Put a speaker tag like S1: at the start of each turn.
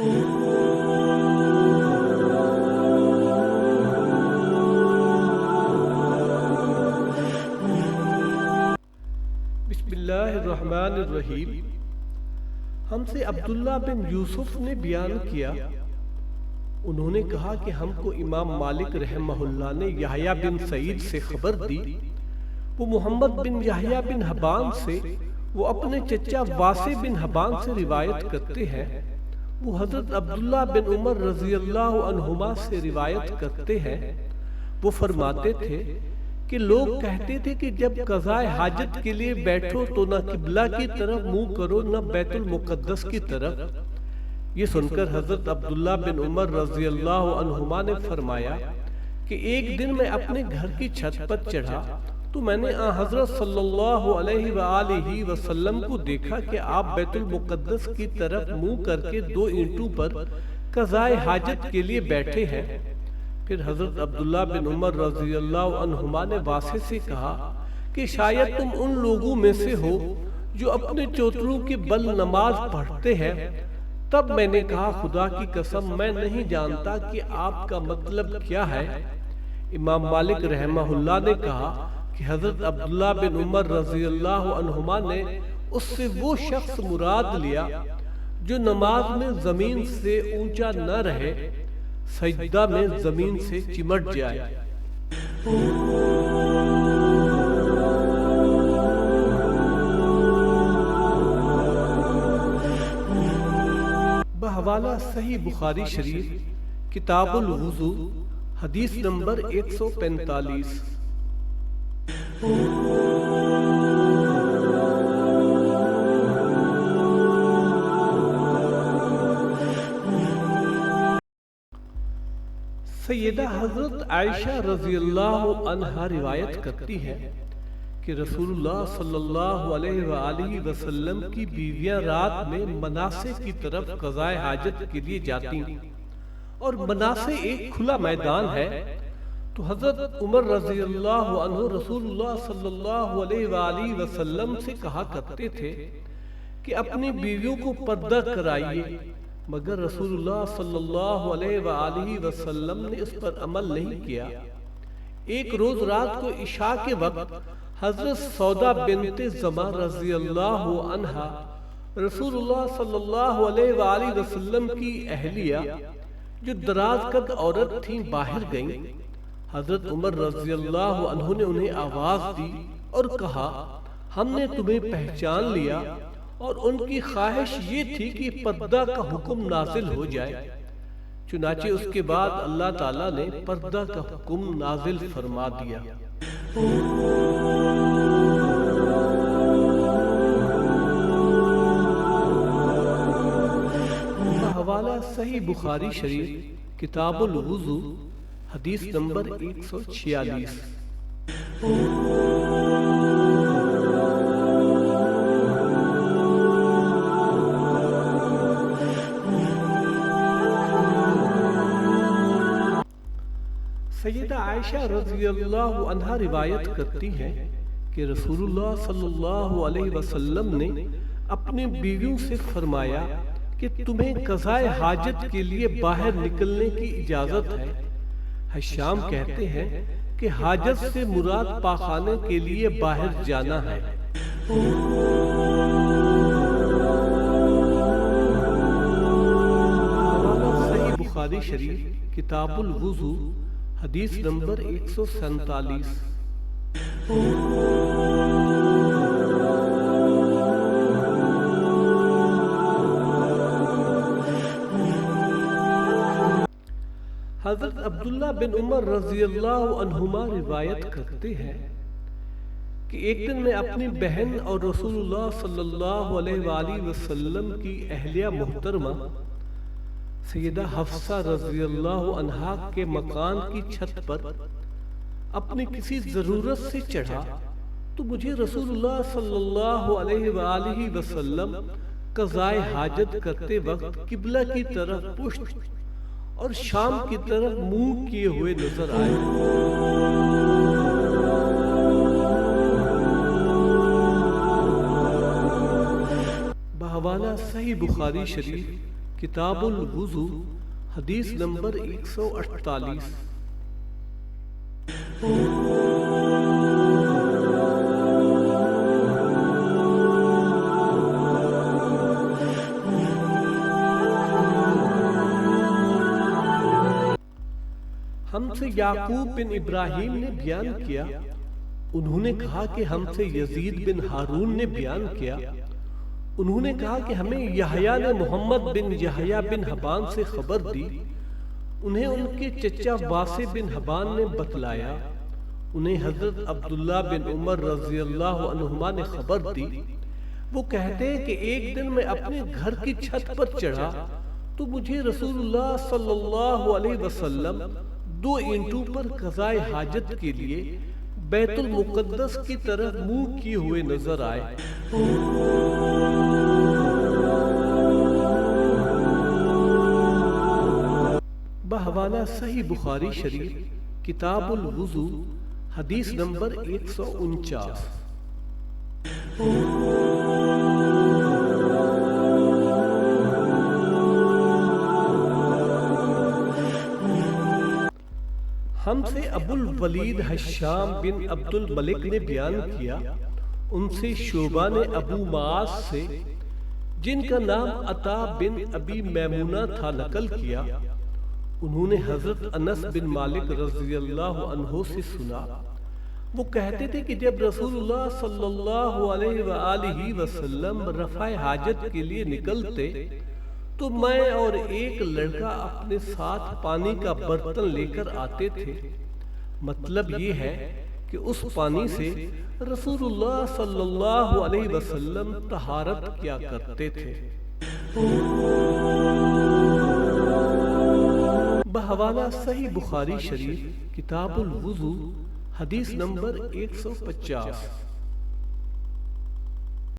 S1: بسم اللہ الرحمن الرحیم۔ ہم سے عبداللہ بن یوسف نے بیان کیا، انہوں نے کہا کہ ہم کو امام مالک رحمہ اللہ نے یحییٰ بن سعید سے خبر دی، وہ محمد بن یحییٰ بن حبان سے، وہ اپنے چچا واسع بن حبان سے روایت کرتے ہیں، وہ حضرت عبداللہ بن عمر رضی اللہ عنہما سے روایت کرتے ہیں، وہ فرماتے تھے کہ لوگ کہتے تھے کہ جب قضائے حاجت کے لیے بیٹھو تو نہ قبلہ کی طرف منہ کرو نہ بیت المقدس کی طرف۔ یہ سن کر حضرت عبداللہ بن عمر رضی اللہ عنہما نے فرمایا کہ ایک دن میں اپنے گھر کی چھت پر چڑھا تو میں نے حضرت صلی اللہ علیہ وآلہ وسلم کو دیکھا کہ آپ بیت المقدس کی طرف منہ کر کے 2 اینٹوں پر قضائے حاجت کے لیے بیٹھے ہیں۔ پھر حضرت عبداللہ بن عمر رضی اللہ عنہما نے واسع سے کہا کہ شاید تم ان لوگوں میں سے ہو جو اپنے چوتروں کے بل نماز پڑھتے ہیں۔ تب میں نے کہا خدا کی قسم میں نہیں جانتا کہ آپ کا مطلب کیا ہے۔ امام مالک رحمہ اللہ نے کہا کہ حضرت عبداللہ بن عمر رضی اللہ عنہما نے اس سے وہ شخص مراد لیا جو نماز میں زمین سے اونچا نہ رہے، سجدہ میں زمین سے چمٹ جائے۔ بحوالہ صحیح بخاری شریف کتاب الوضو حدیث نمبر 145۔ سیدہ حضرت عائشہ رضی اللہ عنہا روایت کرتی ہے کہ رسول اللہ صلی اللہ علیہ وآلہ وسلم کی بیویاں رات میں مناسے کی طرف قضائے حاجت کے لیے جاتی اور مناسے ایک کھلا میدان ہے، تو حضرت عمر رضی اللہ عنہ رسول اللہ صلی اللہ علیہ وآلہ وسلم سے کہا کرتے تھے کہ اپنی بیویوں کو پردہ کرائیے، مگر رسول اللہ صلی اللہ علیہ وآلہ وسلم نے اس پر عمل نہیں کیا۔ ایک روز رات کو عشاء کے وقت حضرت سودا بنت زمع رضی اللہ عنہا رسول اللہ صلی اللہ علیہ وآلہ وسلم کی اہلیہ جو دراز قد عورت تھیں باہر گئیں۔ حضرت عمر رضی اللہ عنہ نے انہیں آواز دی اور کہا ہم نے تمہیں پہچان لیا، اور ان کی خواہش یہ تھی کہ پردہ کا حکم نازل ہو جائے، چنانچہ اس کے بعد اللہ تعالیٰ نے پردہ کا حکم نازل فرما دیا۔ حوالہ صحیح بخاری شریف کتاب الوضو حدیث نمبر 146۔ سیدہ عائشہ رضی اللہ عنہا روایت کرتی ہیں کہ رسول اللہ صلی اللہ علیہ وسلم نے اپنی بیویوں سے فرمایا کہ تمہیں قضائے حاجت کے لیے باہر نکلنے کی اجازت ہے۔ حشام کہتے ہیں کہ حاجت سے مراد پاخانے کے لیے باہر جانا ہے۔ صحیح بخاری شریف کتاب الوضو حدیث نمبر 147۔ حضرت عبداللہ بن عمر رضی اللہ عنہما روایت کرتے ہیں کہ ایک دن میں اپنی بہن اور رسول اللہ صلی اللہ علیہ وآلہ وسلم کی اہلیہ محترمہ سیدہ حفصہ رضی اللہ عنہا کے مکان کی چھت پر اپنی کسی ضرورت سے چڑھا تو مجھے رسول اللہ صلی اللہ علیہ وآلہ وسلم قضائے حاجت کرتے وقت قبلہ کی طرف پشت اور شام کی طرف منہ کیے ہوئے نظر آئے۔ بحوالہ صحیح بخاری شریف کتاب الوضو حدیث نمبر 148۔ ہم سے یعقوب بن ابراہیم نے بیان کیا، انہوں نے کہا کہ ہم سے یزید بن ہارون نے بیان کیا، انہوں نے کہا کہ ہمیں یحییٰ نے محمد بن یحییٰ بن حبان سے خبر دی، انہیں ان کے چچا واسع بن حبان نے بتلایا، انہیں حضرت عبداللہ بن عمر رضی اللہ عنہما نے خبر دی، وہ کہتے ہیں کہ ایک دن میں اپنے گھر کی چھت پر چڑھا تو مجھے رسول اللہ صلی اللہ علیہ وسلم 2 اینٹوں پر قضائے حاجت کے لیے بیت المقدس کی طرف منہ کیے ہوئے نظر آئے۔ بحوالہ صحیح بخاری شریف کتاب الوضو حدیث نمبر 149۔ ہم سے ابو الولید حشام بن عبد الملک نے بیان کیا، ان سے شعبہ نے ابو معاذ سے جن کا نام عطا بن ابی میمونہ تھا نقل کیا، انہوں نے حضرت انس بن مالک رضی اللہ عنہ سے سنا، وہ کہتے تھے کہ جب رسول اللہ صلی اللہ علیہ وآلہ وسلم رفع حاجت کے لیے نکلتے تو میں اور ایک لڑکا اپنے ساتھ پانی کا برتن لے کر آتے تھے، مطلب یہ ہے کہ اس پانی سے رسول اللہ صلی اللہ علیہ وسلم طہارت کیا کرتے تھے۔ بحوالہ صحیح بخاری شریف کتاب الوضو حدیث نمبر 150۔